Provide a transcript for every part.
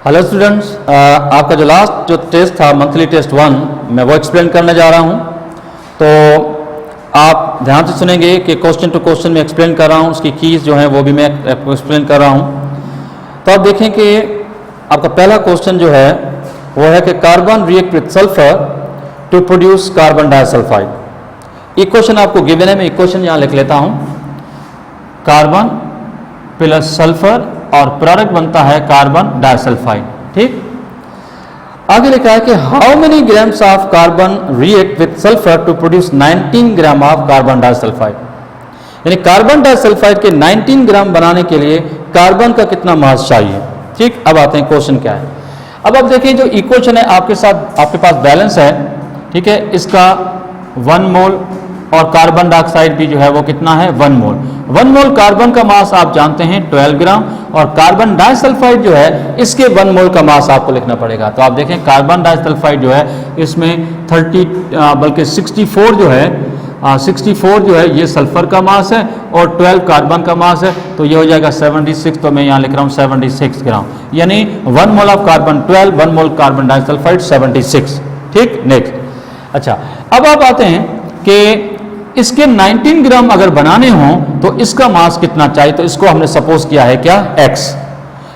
Hello students, आपका जो last जो टेस्ट था मंथली टेस्ट 1 मैं वो एक्सप्लेन करने जा रहा हूँ। तो आप ध्यान से सुनेंगे कि क्वेश्चन टू क्वेश्चन में एक्सप्लेन कर रहा हूँ, उसकी कीज जो है वो भी मैं आपको एक्सप्लेन कर रहा हूँ। तो आप देखें कि आपका पहला क्वेश्चन जो है वो है कि carbon react with sulphur to produce carbon disulphide. Equation आपको गिवन है, मैं इक्वेशन यहाँ लिख लेता हूँ। कार्बन प्लस सल्फर और प्रोडक्ट बनता है कार्बन डाइसल्फाइड। ठीक, आगे लिखा है कि how many grams of carbon react with sulphur to produce 19 gram of carbon disulphide. यानी कार्बन डाइसल्फाइड के 19 ग्राम बनाने के लिए कार्बन का कितना मास चाहिए। ठीक, अब आते हैं क्वेश्चन क्या है। अब आप देखिए जो इक्वेशन है आपके साथ, आपके पास बैलेंस है, ठीक है, इसका 1 मोल और कार्बन डाइऑक्साइड भी जो है वो कितना है 1 मोल। 1 मोल कार्बन का मास आप जानते हैं 12 ग्राम और कार्बन डाइसल्फाइड जो है इसके 1 मोल का मास आपको लिखना पड़ेगा। तो आप देखें कार्बन डाइसल्फाइड जो है इसमें 64 जो है 64 जो है ये सल्फर का मास है और 12 कार्बन का मास है, तो ये हो जाएगा 76। तो मैं यहाँ लिख रहा हूँ 76 ग्राम, यानी 1 mole of carbon 12, 1 mole carbon disulphide 76। ठीक, नेक्स्ट। अच्छा, अब आप आते हैं कि इसके 19 ग्राम अगर बनाने हों तो इसका मास कितना चाहिए। तो इसको हमने सपोज किया है क्या x।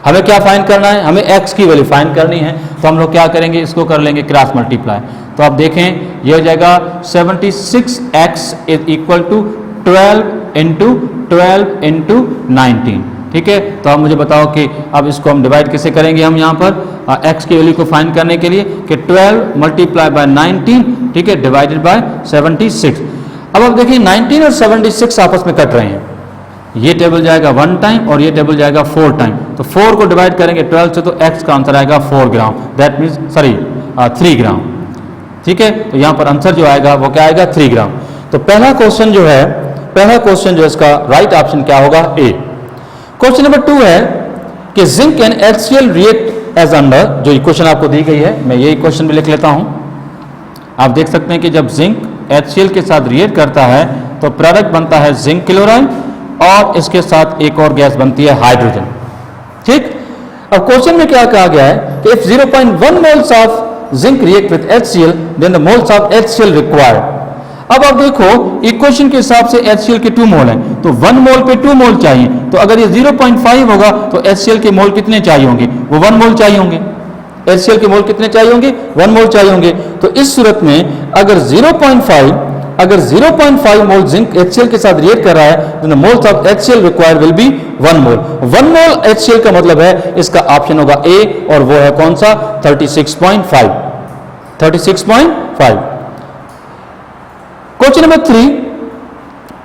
हमें क्या फाइंड करना है, हमें x की वैल्यू फाइंड करनी है। तो हम लोग क्या करेंगे, इसको कर लेंगे क्रॉस मल्टीप्लाई। तो आप देखें ये हो जाएगा 76x is equal to 12 into 19। ठीक है, तो आप मुझे बताओ कि अब इसको हम डिवाइड कैसे करेंगे। हम यहाँ पर x की वैल्यू को फाइंड करने के लिए कि 12 मल्टीप्लाई बाय 19, ठीक है, डिवाइडेड बाय 76। अब आप देखिए 19 और 76 आपस में कट रहे हैं, ये टेबल जाएगा 1 टाइम और ये टेबल जाएगा 4 टाइम। तो 4 को डिवाइड करेंगे 12 से तो x का आंसर आएगा 4 ग्राम, दैट मीन्स 3 ग्राम। ठीक है, तो यहाँ पर आंसर जो आएगा वो क्या आएगा 3 ग्राम। तो पहला क्वेश्चन जो है इसका राइट ऑप्शन क्या होगा, ए। क्वेश्चन नंबर 2 है कि zinc and HCl react as under. जो इक्वेशन आपको दी गई है मैं ये इक्वेशन भी लिख लेता हूँ। आप देख सकते हैं कि जब जिंक HCl के साथ रिएक्ट करता है तो प्रोडक्ट बनता है जिंक क्लोराइड और इसके साथ एक और गैस बनती है हाइड्रोजन। ठीक, अब क्वेश्चन में क्या कहा गया है कि if 0.1 moles of zinc react with HCl then the moles of HCl required. अब आप देखो इक्वेशन के हिसाब से HCl के 2 मोल हैं, तो 1 मोल पे 2 मोल चाहिए। तो अगर ये 0.5 होगा तो HCl के मोल कितने चाहिए होंगे, वो 1 मोल चाहिए होंगे। HCl के मोल कितने चाहिए होंगे, 1 मोल चाहिए होंगे। तो इस सूरत में अगर 0.5 मोल जिंक HCl के साथ रिएक्ट कर रहा है तो the moles of HCl required will be 1 mole. 1 mole HCl का मतलब है इसका ऑप्शन होगा ए, और वो है कौन सा 36.5। Question number 3,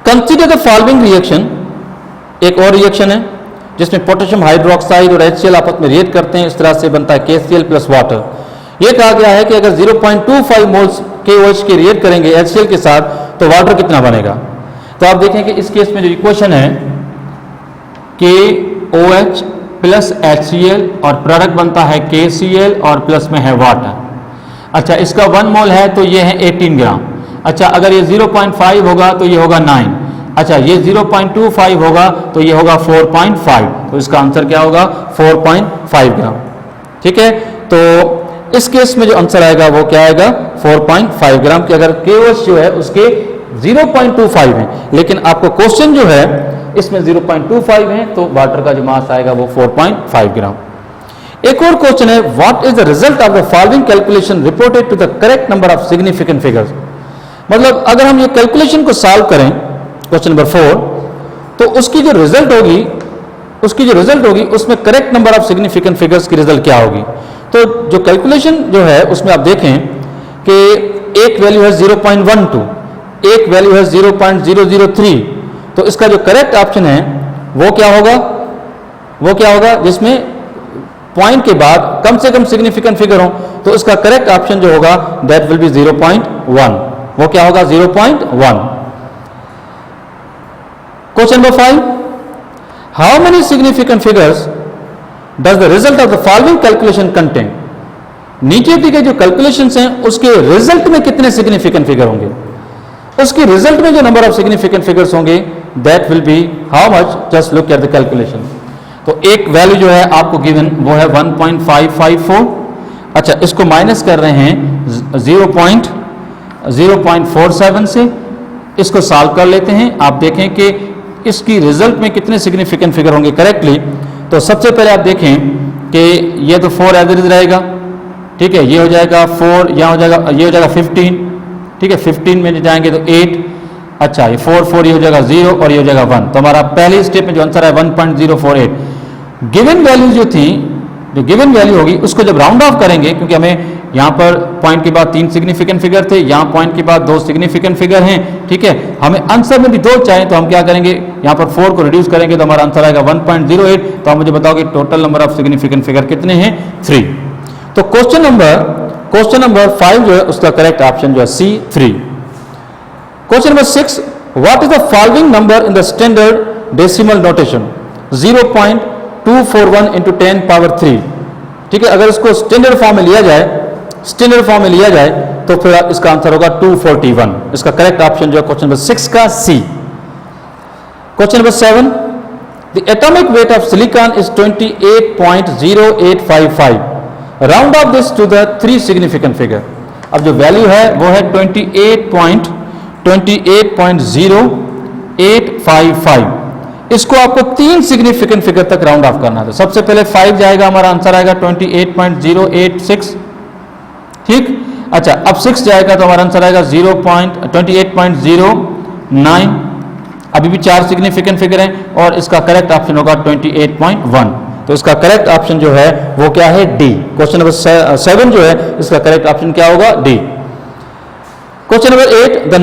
consider the following reaction. एक और रिएक्शन है जिसमें पोटेशियम हाइड्रोक्साइड और HCl आपस में रिएक्ट करते हैं, इस तरह से बनता है KCl प्लस वाटर। यह कहा गया है कि अगर 0.25 मोल्स KOH के रिएक्ट करेंगे HCl के साथ तो वाटर कितना बनेगा। तो आप देखें कि इस केस में जो इक्वेशन है KOH प्लस HCl और प्रोडक्ट बनता है KCl और प्लस में है वाटर। अच्छा, इसका 1 मोल है तो ये है 18 ग्राम। अच्छा, अगर ये 0.5 होगा तो ये होगा 9। अच्छा, ये 0.25 होगा तो ये होगा 4.5। तो इसका आंसर क्या होगा 4.5 ग्राम। ठीक है, तो इस केस में जो आंसर आएगा वो क्या आएगा 4.5 ग्राम की। अगर KOH जो है उसके 0.25 है, लेकिन आपको क्वेश्चन जो है इसमें 0.25 है तो वाटर का जो मास आएगा वो 4.5 ग्राम। एक और क्वेश्चन है, what is the result of the following calculation reported to the correct number of significant figures. मतलब अगर हम ये कैलकुलेशन को सॉल्व करें क्वेश्चन नंबर 4 तो उसकी जो रिजल्ट होगी उसमें correct number of significant figures की रिजल्ट क्या होगी। तो जो कैलकुलेशन जो है उसमें आप देखें कि एक वैल्यू है 0.12, एक वैल्यू है 0.003। तो इसका जो करेक्ट ऑप्शन है वो क्या होगा जिसमें पॉइंट के बाद कम से कम सिग्निफिकेंट फिगर हो। तो इसका करेक्ट ऑप्शन जो होगा दैट विल बी 0.1। वो क्या होगा 0.1। Question number 5, how many significant figures does the result of the following calculation contain. नीचे दी गई जो कैलकुलेशंस हैं उसके रिजल्ट में कितने सिग्निफिकेंट फिगर होंगे, उसके रिजल्ट में जो नंबर ऑफ सिग्निफिकेंट फिगर्स होंगे that will B how much. Just look at the calculation. तो एक वैल्यू जो है आपको गिवन वो है 1.554। अच्छा, इसको माइनस कर रहे हैं 0.47 से, इसको सॉल्व कर लेते हैं। आप देखें कि इसकी रिजल्ट में कितने सिग्निफिकेंट फिगर होंगे करेक्टली। तो सबसे पहले आप देखें कि ये तो 4 एवरेज रहेगा, ठीक है, ये हो जाएगा 4, यहाँ हो जाएगा, ये हो जाएगा 15, ठीक है, 15 में जाएंगे तो 8, अच्छा ये 4 ये हो जाएगा 0 और ये हो जाएगा 1। तो हमारा पहली स्टेप में जो आंसर है 1.048। गिवन वैल्यू जो थी, जो गिवन वैल्यू होगी उसको जब राउंड ऑफ करेंगे, क्योंकि हमें यहाँ पर पॉइंट के बाद 3 सिग्निफिकेंट फिगर थे, यहाँ पॉइंट के बाद 2 सिग्निफिकेंट फिगर हैं, ठीक है, हमें आंसर में भी 2 चाहिए, तो हम क्या करेंगे, यहाँ पर 4 को रिड्यूस करेंगे तो हमारा आंसर आएगा 1.08। तो आप मुझे बताओ कि total number of significant figure कितने हैं, 3। तो क्वेश्चन नंबर 5 जो है उसका करेक्ट ऑप्शन जो है C, 3। Question number 6, what is the following number in the standard decimal notation 0.241 into 10 power 3। ठीक है, अगर इसको स्टैंडर्ड फॉर्म में लिया जाए तो फिर इसका आंसर होगा 241। इसका करेक्ट ऑप्शन जो है क्वेश्चन नंबर 6 का C। Question number 7, the atomic weight of silicon is 28.0855। Round off this to the 3 significant figure. अब जो वैल्यू है वो है 28.0855। इसको आपको 3 सिग्निफिकेंट फिगर तक राउंड ऑफ करना है। तो सबसे पहले 5 जाएगा, हमारा आंसर आएगा 28.086, ठीक। अच्छा, अब 6 जाएगा तो हमारा आंसर आएगा 28.09। अभी भी 4 सिग्निफिकेंट फिगर हैं और इसका करेक्ट ऑप्शन होगा 28.1। तो इसका करेक्ट ऑप्शन जो है वो क्या है, डी। क्वेश्चन नंबर 7 जो है इसका करेक्ट ऑप्शन क्या होगा, D. Question number 8, the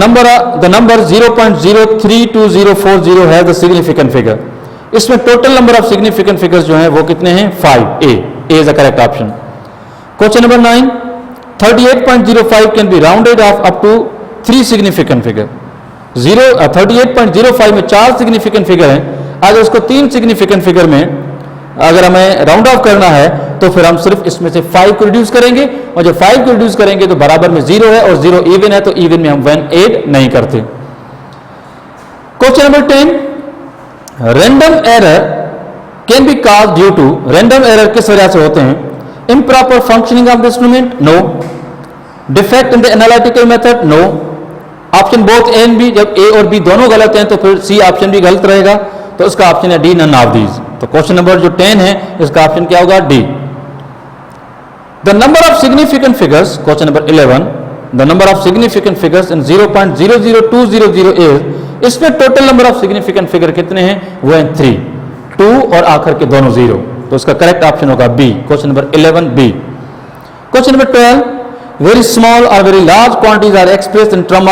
number 0.032040 है द सिग्निफिकेंट फिगर। इसमें total number of significant figures जो हैं वो कितने हैं, 5। A is the correct option. Question number 9, 38.05 can be rounded off up to 3 significant figure. 38.05 में 4 सिग्निफिकेंट फिगर हैं। अगर उसको 3 सिग्निफिकेंट फिगर में अगर हमें राउंड ऑफ करना है तो फिर हम सिर्फ इसमें से 5 को रिड्यूस करेंगे, और जब 5 को रिड्यूस करेंगे तो बराबर में 0 है और 0 इवन है, तो इवन में हम 1 ऐड नहीं करते। Question number 10, random error can be caused due to. Random error किस वजह से होते हैं, improper functioning of the instrument, no. Defect in the analytical method, no. Option both a and b, जब ए और बी दोनों गलत हैं तो फिर सी ऑप्शन भी गलत रहेगा, तो इसका ऑप्शन है डी, नन ऑफ दीज। तो क्वेश्चन नंबर जो 10 है इसका ऑप्शन क्या होगा, D. The number of significant figures, question number 11, the number of significant figures in 0.00200 is. इसमें total number of significant figure कितने हैं, वो हैं 3, 2 और आखिर के दोनों 0। तो इसका करेक्ट ऑप्शन होगा B, question number 11 B. Question number 12, very small और very large quantities are expressed in term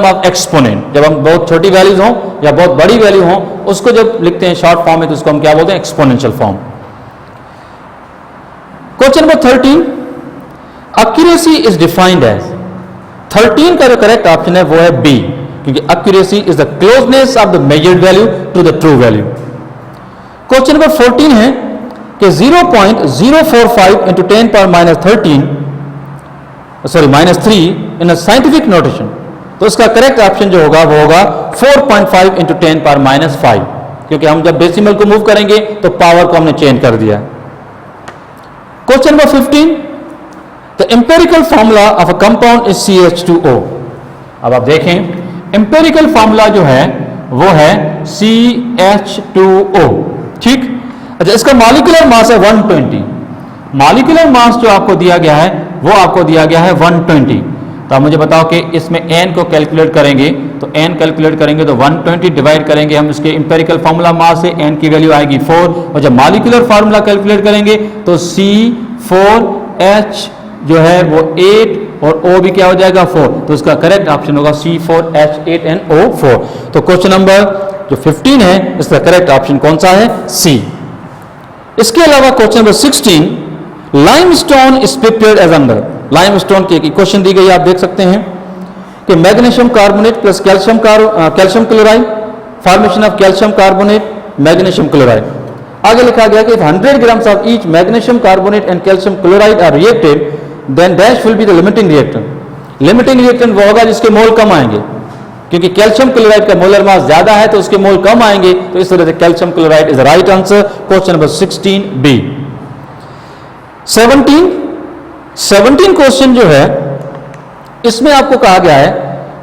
of exponent. जब हम बहुत छोटी वैल्यूज हों या बहुत बड़ी वैल्यू हों, उसको जब लिखते हैं शॉर्ट फॉर्म में तो उसको हम क्या बोलते हैं, exponential form. Question number 13, accuracy is defined as. 13 का जो करेक्ट ऑप्शन है वो है बी, क्योंकि accuracy is the closeness of the measured value to the true value. Question number 14 है कि 0.045 into 10 power -3 in a scientific notation. तो इसका करेक्ट ऑप्शन जो होगा वो होगा 4.5 इंटू 10 पावर -5, क्योंकि हम जब डेसिमल को मूव करेंगे तो पावर को हमने चेंज कर दिया। Question number 15, the empirical formula of a compound is CH2O। अब आप देखें एम्पेरिकल फॉर्मूला जो है वो है CH2O, ठीक। अच्छा, इसका मॉलिक्यूलर मास है 120। मॉलिक्यूलर मास जो आपको दिया गया है वो आपको दिया गया है 120। तो आप मुझे बताओ कि इसमें n को कैलकुलेट करेंगे, तो n कैलकुलेट करेंगे तो 120 डिवाइड करेंगे हम इसके एम्पेरिकल फार्मूला मास से, n की वैल्यू आएगी 4, और जब मॉलिक्यूलर फार्मूला कैलकुलेट करेंगे तो C4H जो है वो 8 और O भी क्या हो जाएगा 4। तो इसका करेक्ट ऑप्शन होगा C4H8NO4। तो क्वेश्चन नंबर जो 15 है इसका करेक्ट ऑप्शन कौन सा है, C। इसके अलावा question number 16, limestone is prepared as under. Limestone की एक इक्वेशन दी गई, आप देख सकते हैं कि magnesium carbonate plus calcium chloride, formation of calcium carbonate, magnesium chloride. आगे लिखा गया कि 100 grams of each magnesium carbonate and calcium chloride are reacted, then dash will be the limiting reactant. Limiting reactant वो होगा जिसके मोल कम आएंगे, क्योंकि कैल्शियम क्लोराइड का मोलर मास ज्यादा है तो उसके मोल कम आएंगे, तो इस तरह से calcium chloride is right answer. Question number 16B। 17 question जो है इसमें आपको कहा गया है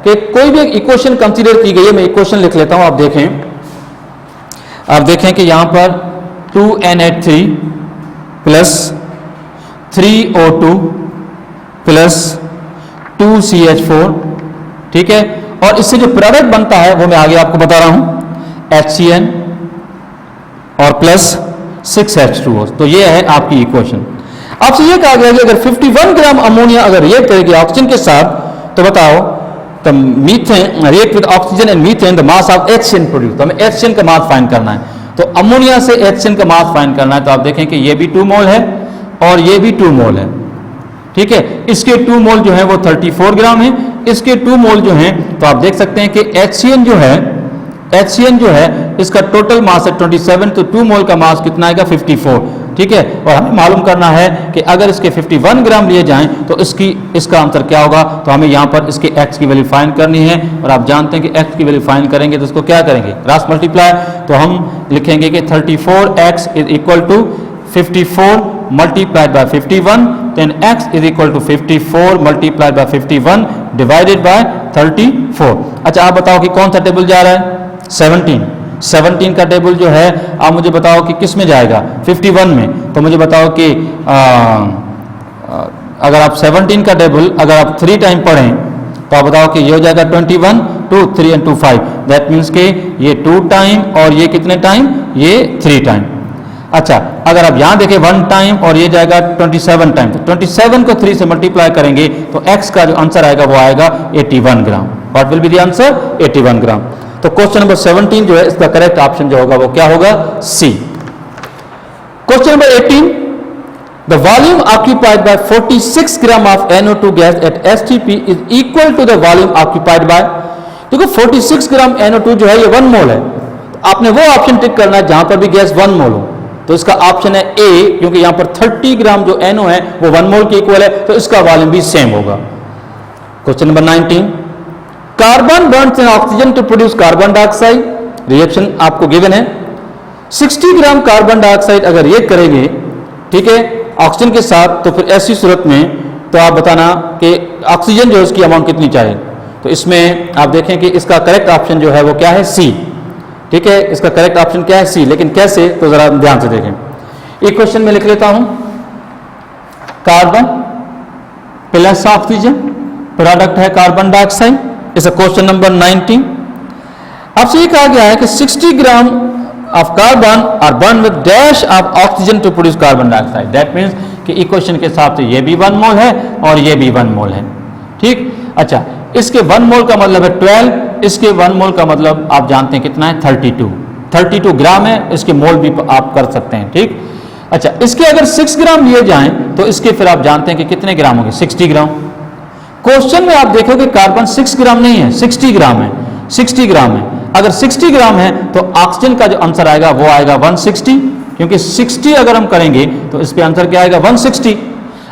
कि कोई भी एक इक्वेशन कंसीडर की गई है। मैं इक्वेशन लिख लेता हूं, आप देखें कि यहां पर 2NH3 plus 3O2 plus 2CH4, ठीक है, और इससे जो प्रोडक्ट बनता है वो मैं आगे आपको बता रहा हूं, HCN और प्लस 6H2O। तो ये है आपकी इक्वेशन। आपसे ये कहा गया कि अगर 51 ग्राम अमोनिया अगर रिएक्ट करेगी ऑक्सीजन के साथ, तो बताओ the methane react with oxygen and methane the mass of HCN produce. तो हमें HCN का मास फाइंड करना है, तो अमोनिया से HCN का मास फाइंड करना है। तो आप देखें कि ये भी 2 मोल है और ये भी 2 मोल है, ठीक है। इसके 2 मोल जो है वो 34 ग्राम है, इसके 2 मोल जो हैं, तो आप देख सकते हैं कि HCN जो है इसका टोटल मास है 27, तो 2 मोल का मास कितना आएगा 54, ठीक है। और हमें मालूम करना है कि अगर इसके 51 ग्राम लिए जाएं तो इसका आंसर क्या होगा। तो हमें यहाँ पर इसके x की वैल्यू फाइंड करनी है, और आप जानते हैं कि x की वैल्यू फाइंड करेंगे तो इसको क्या करेंगे, क्रॉस मल्टीप्लाई। तो हम लिखेंगे कि 34x is equal to 54 multiplied by 51, then x is equal to 54 multiplied by 51 divided by 34। अच्छा, आप बताओ कि कौन सा टेबल जा रहा है, 17 का टेबल जो है आप मुझे बताओ कि किस में जाएगा, 51 में। तो मुझे बताओ कि अगर आप 17 का टेबल अगर आप 3 टाइम पढ़ें तो आप बताओ कि ये हो जाएगा 21, 2, 3 and 2 5। दैट मीन्स कि ये 2 टाइम और ये कितने टाइम, ये 3 टाइम। अच्छा, अगर आप यहां देखें 1 टाइम और ये जाएगा 27 टाइम, तो 27 को 3 से मल्टीप्लाई करेंगे तो x का जो आंसर आएगा वो आएगा 81 gram. What will be the answer, 81 gram. तो क्वेश्चन नंबर 17 जो है इसका करेक्ट ऑप्शन जो होगा वो क्या होगा, C। Question number 18, the volume occupied by 46 gram of NO2 gas at STP is equal to the volume occupied by, देखो 46 ग्राम NO2 जो है ये 1 मोल है। तो आपने वो ऑप्शन टिक करना है जहां पर भी गैस 1 मोल हो, तो इसका ऑप्शन है A, क्योंकि यहां पर 30 ग्राम जो NO है वो 1 मोल के इक्वल है, तो इसका वॉल्यूम भी सेम होगा। Question number 19, carbon burns in oxygen to produce carbon dioxide, reaction आपको गिवन है। 60 ग्राम कार्बन डाइऑक्साइड अगर ये करेंगे, ठीक है, ऑक्सीजन के साथ, तो फिर ऐसी सूरत में तो आप बताना कि ऑक्सीजन जो है उसकी अमाउंट कितनी चाहिए। तो इसमें आप देखें कि इसका करेक्ट ऑप्शन जो है वो क्या है, C, ठीक है। इसका करेक्ट ऑप्शन क्या है, C। लेकिन कैसे, तो जरा ध्यान से देखें। एक क्वेश्चन में लिख लेता हूं, कार्बन प्लस ऑक्सीजन प्रोडक्ट है कार्बन डाइऑक्साइड, इस क्वेश्चन नंबर 19। आपसे ये कहा गया है कि 60 gram of carbon are burn with dash of oxygen to produce carbon dioxide. That means कि इक्वेशन के हिसाब से ये भी 1 मोल है और ये भी 1 मोल है, ठीक। अच्छा, इसके 1 मोल का मतलब है 12, इसके 1 मोल का मतलब आप जानते हैं कितना है, 32 ग्राम है, इसके मोल भी आप कर सकते हैं, ठीक। अच्छा, इसके अगर 6 ग्राम लिए जाएं तो इसके फिर आप जानते हैं कि कितने ग्राम होंगे, 60 ग्राम। क्वेश्चन में आप देखोगे कार्बन 6 ग्राम नहीं है, 60 ग्राम है, 60 ग्राम है। अगर 60 ग्राम है तो ऑक्सीजन का जो आंसर आएगा वो आएगा 160, क्योंकि 60 अगर हम करेंगे तो इस पे आंसर क्या आएगा, 160।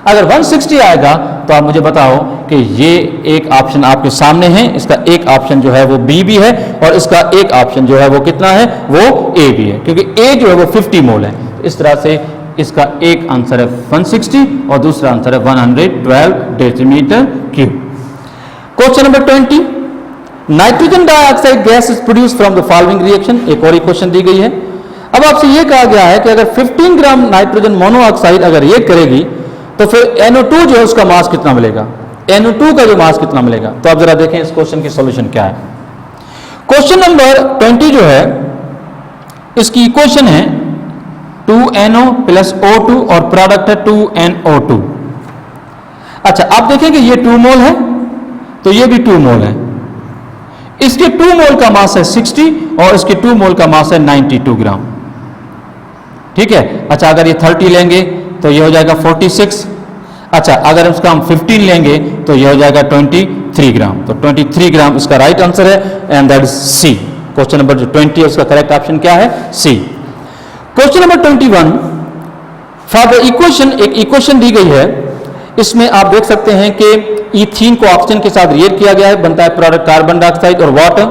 अगर 160 आएगा तो आप मुझे बताओ कि ये एक ऑप्शन आपके सामने है, इसका एक ऑप्शन जो है वो B भी है और इसका एक ऑप्शन जो है वो कितना है, वो A भी है, क्योंकि A जो है वो 50 मोल है। इस तरह से इसका एक आंसर है 160 और दूसरा आंसर है 112 decimetre cube. Question number 20, nitrogen dioxide gas is produce from the following reaction. एक और इक्वेशन दी गई है। अब आपसे ये कहा गया है कि अगर 15 ग्राम नाइट्रोजन मोनोऑक्साइड अगर ये करेगी तो फिर NO2 जो है उसका मास कितना मिलेगा, NO2 का जो मास कितना मिलेगा। तो आप जरा देखें इस क्वेश्चन की सॉल्यूशन क्या है। क्वेश्चन नंबर 20 जो है इसकी इक्वेशन है 2NO प्लस O2 और प्रोडक्ट है 2NO2। अच्छा, आप देखें कि ये 2 मोल है तो ये भी 2 मोल है। इसके 2 मोल का मास है 60 और इसके 2 मोल का मास है 92 ग्राम, ठीक है। अच्छा, अगर ये 30 लेंगे तो ये हो जाएगा 46। अच्छा, अगर इसका हम 15 लेंगे तो ये हो जाएगा 23 ग्राम। तो 23 ग्राम इसका राइट आंसर है and that is C। Question number जो 20 है उसका करेक्ट ऑप्शन क्या है, C। Question number 21, for the equation, एक इक्वेशन दी गई है, इसमें आप देख सकते हैं कि ईथीन को ऑक्सीजन के साथ रिएक्ट किया गया है, बनता है प्रोडक्ट कार्बन डाइऑक्साइड और वाटर।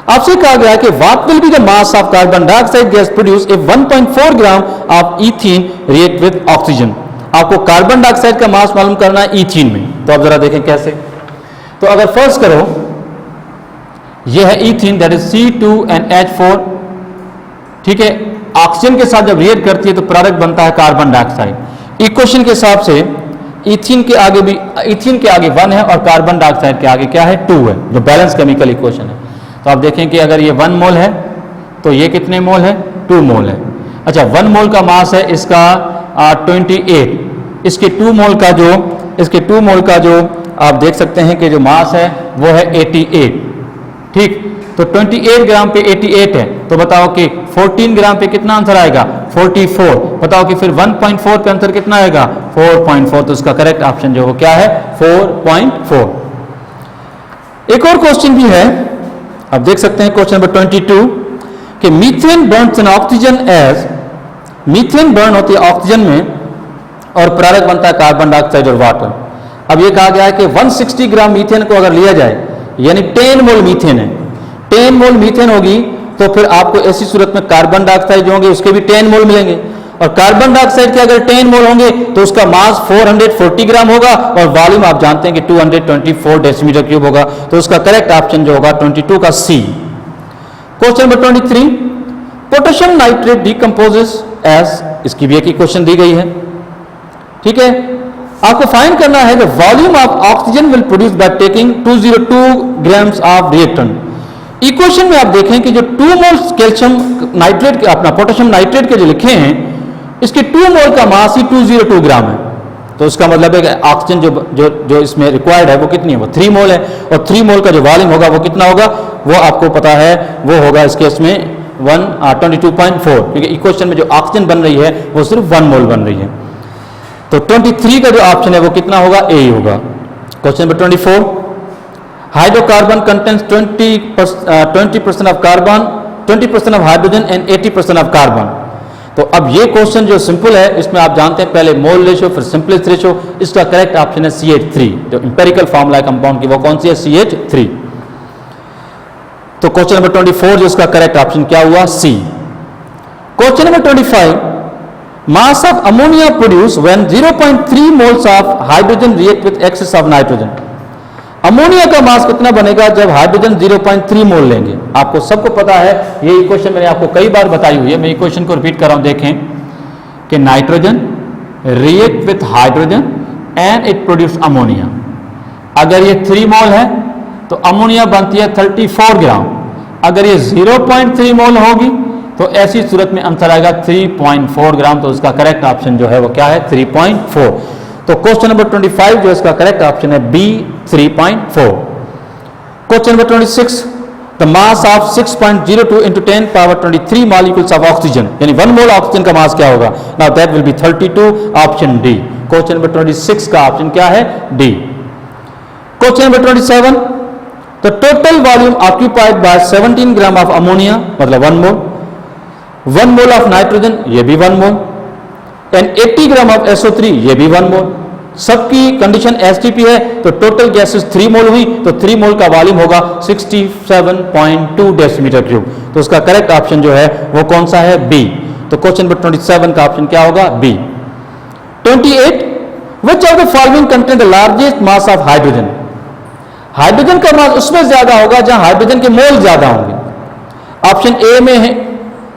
आपसे कहा गया है कि what will be the mass of carbon dioxide gas produce if 1.4 gram of ethene react with oxygen. आपको कार्बन डाइऑक्साइड का मास मालूम करना है ईथीन में। तो आप जरा देखें कैसे। तो अगर फर्ज करो यह है ईथीन, दैट इज C2NH4, ठीक है। ऑक्सीजन के साथ जब रिएक्ट करती है तो प्रोडक्ट बनता है कार्बन डाइऑक्साइड। इक्वेशन के हिसाब से ईथीन के आगे 1 है और कार्बन डाइऑक्साइड के आगे क्या है 2 है, जो बैलेंस केमिकल इक्वेशन है। तो आप देखें कि अगर ये 1 मोल है तो ये कितने मोल है, 2 मोल है। अच्छा, 1 मोल का मास है इसका 28, इसके 2 मोल का जो आप देख सकते हैं कि जो मास है वो है 88, ठीक। तो 28 ग्राम पे 88 है, तो बताओ कि 14 ग्राम पे कितना आंसर आएगा, 44। बताओ कि फिर 1.4 पे आंसर कितना आएगा, 4.4। तो इसका करेक्ट ऑप्शन जो वो क्या है, 4.4। एक और क्वेश्चन भी है, आप देख सकते हैं क्वेश्चन नंबर 22 कि methane Burns in oxygen as, methane burn होती है ऑक्सीजन में और प्रोडक्ट बनता है कार्बन डाइऑक्साइड और वाटर। अब ये कहा गया है कि 160 ग्राम मीथेन को अगर लिया जाए, यानी 10 मोल मीथेन है, 10 मोल मीथेन होगी, तो फिर आपको ऐसी सूरत में कार्बन डाइऑक्साइड जो होंगे उसके भी 10 मोल मिलेंगे। और कार्बन डाइऑक्साइड के अगर 10 मोल होंगे तो उसका मास 440 ग्राम होगा और वॉल्यूम आप जानते हैं कि 224 डेसीमीटर क्यूब होगा। तो उसका करेक्ट ऑप्शन जो होगा 22 का C. Question number 23, potassium nitrate decomposes as, इसकी भी एक इक्वेशन दी गई है, ठीक है। आपको फाइंड करना है the volume of oxygen will produce by taking 202 grams of reactant. Equation में आप देखें कि जो 2 मोल कैल्शियम नाइट्रेट के, अपना पोटेशियम नाइट्रेट के जो लिखे हैं, इसके 2 मोल का मास ही 202 ग्राम है। तो इसका मतलब है कि ऑक्सीजन जो इसमें रिक्वायर्ड है वो कितनी है, वो 3 मोल है। और 3 मोल का जो वॉल्यूम होगा वो कितना होगा, वो आपको पता है, वो होगा इस केस में 22.4, क्योंकि इक्वेशन में जो ऑक्सीजन बन रही है वो सिर्फ 1 मोल बन रही है। तो 23 का जो ऑप्शन है वो कितना होगा, ए होगा। Question number 24, hydrocarbon contains 20% of carbon, 20% of hydrogen and 80% of carbon. तो अब ये क्वेश्चन जो सिंपल है, इसमें आप जानते हैं पहले मोल रेशो फिर सिंपलेस्ट रेशो। इसका करेक्ट ऑप्शन है CH3, जो इंपेरिकल फॉर्मूला है कंपाउंड की, वो कौन सी है, CH3। तो क्वेश्चन नंबर 24 जो इसका करेक्ट ऑप्शन क्या हुआ, C. Question number 25, mass of ammonia produce when 0.3 moles of hydrogen react with excess of nitrogen. Ammonia का मास कितना बनेगा जब हाइड्रोजन 0.3 मोल लेंगे। आपको सबको पता है, ये इक्वेशन मैंने आपको कई बार बताई हुई है, मैं इक्वेशन को रिपीट कर रहा हूं। देखें कि nitrogen react with hydrogen and it produce ammonia. अगर ये 3 मोल है तो अमोनिया बनती है 34 ग्राम। अगर ये 0.3 मोल होगी तो ऐसी सूरत में आंसर आएगा 3.4 ग्राम। तो उसका करेक्ट ऑप्शन जो है वो क्या है, 3.4। तो क्वेश्चन नंबर 25 जो इसका करेक्ट ऑप्शन है b, 3.4। Question number 26, the mass of 6.02 into 10 power 23 molecules of oxygen, यानी 1 मोल ऑक्सीजन का मास क्या होगा। Now that will be 32, option d. Question number 26 का ऑप्शन क्या है, d. Question number 27, the total volume occupied by 17 gram of ammonia, मतलब 1 मोल, 1 mole of nitrogen, ये भी 1 मोल, एंड 80 ग्राम ऑफ SO3, ये भी 1 मोल। सबकी कंडीशन STP है, तो टोटल गैसेस 3 मोल हुई, तो 3 मोल का वॉल्यूम होगा 67.2 डेसीमीटर क्यूब। तो उसका करेक्ट ऑप्शन जो है वो कौन सा है, बी। तो क्वेश्चन नंबर 27 का ऑप्शन क्या होगा, b. 28, which of the following contain the largest mass of hydrogen. Hydrogen का मास उसमें ज्यादा होगा जहां हाइड्रोजन के मोल ज्यादा होंगे। ऑप्शन ए में है,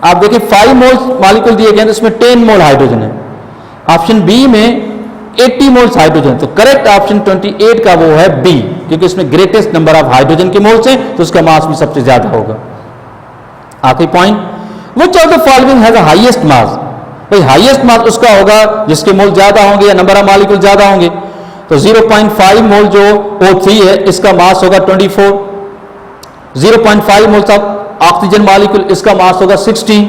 आप देखिए 5 मोल मॉलिक्यूल दिए गए, इसमें 10 मोल हाइड्रोजन है। ऑप्शन बी में 80 मोल्स हाइड्रोजन। तो करेक्ट ऑप्शन 28 का वो है बी, क्योंकि इसमें ग्रेटेस्ट नंबर ऑफ हाइड्रोजन के मोल्स हैं, तो उसका मास भी सबसे ज्यादा होगा। आखिरी point, which of the following has the highest mass. भाई हाईएस्ट मास उसका होगा जिसके मोल ज्यादा होंगे या नंबर ऑफ मॉलिक्यूल ज्यादा होंगे। तो 0.5 मोल जो O3 है, इसका मास होगा 24। 0.5 मोल्स ऑफ ऑक्सीजन मॉलिक्यूल, इसका मास होगा 16।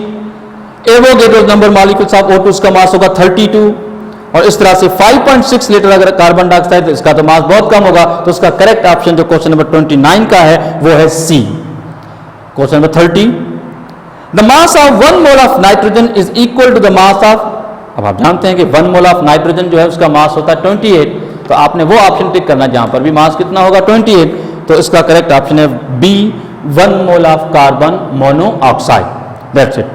Avogadro number molecules of O2, इसका मास होगा 32। और इस तरह से 5.6 लीटर अगर कार्बन डाइऑक्साइड, इसका तो मास बहुत कम होगा। तो उसका करेक्ट ऑप्शन जो क्वेश्चन नंबर 29 का है वो है C. Question number 30, the mass of 1 mole of nitrogen is equal to the mass of, अब आप जानते हैं कि 1 मोल ऑफ नाइट्रोजन जो है उसका मास होता है 28, तो आपने वो ऑप्शन टिक करना जहां पर भी मास कितना होगा 28। तो इसका करेक्ट ऑप्शन है B, 1 mole of carbon monoxide. That's it.